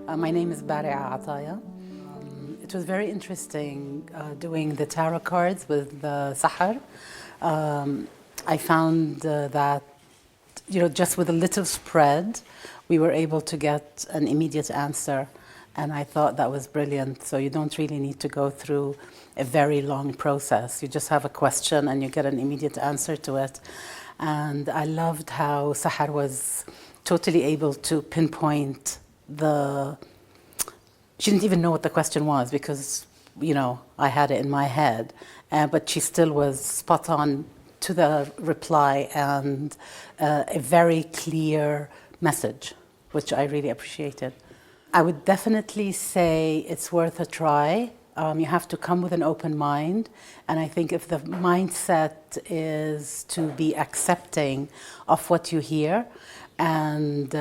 My name is Bariya. It was very interesting doing the tarot cards with Sahar. I found that, just with a little spread, we were able to get an immediate answer. And I thought that was brilliant. So you don't really need to go through a very long process. You just have a question and you get an immediate answer to it. And I loved how Sahar was totally able to pinpoint she didn't even know what the question was because, I had it in my head. But she still was spot on to the reply and a very clear message, which I really appreciated. I would definitely say it's worth a try. You have to come with an open mind. And I think if the mindset is to be accepting of what you hear and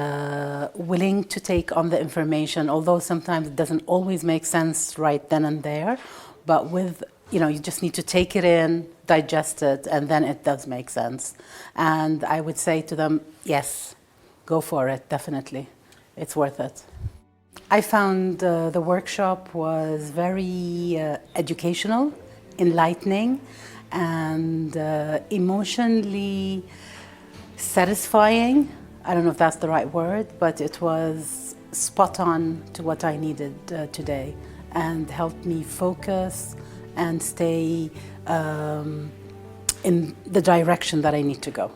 willing to take on the information, although sometimes it doesn't always make sense right then and there, but you just need to take it in, digest it, and then it does make sense. And I would say to them, yes, go for it, definitely. It's worth it. I found the workshop was very educational, enlightening, and emotionally satisfying. I don't know if that's the right word, but it was spot on to what I needed today and helped me focus and stay in the direction that I need to go.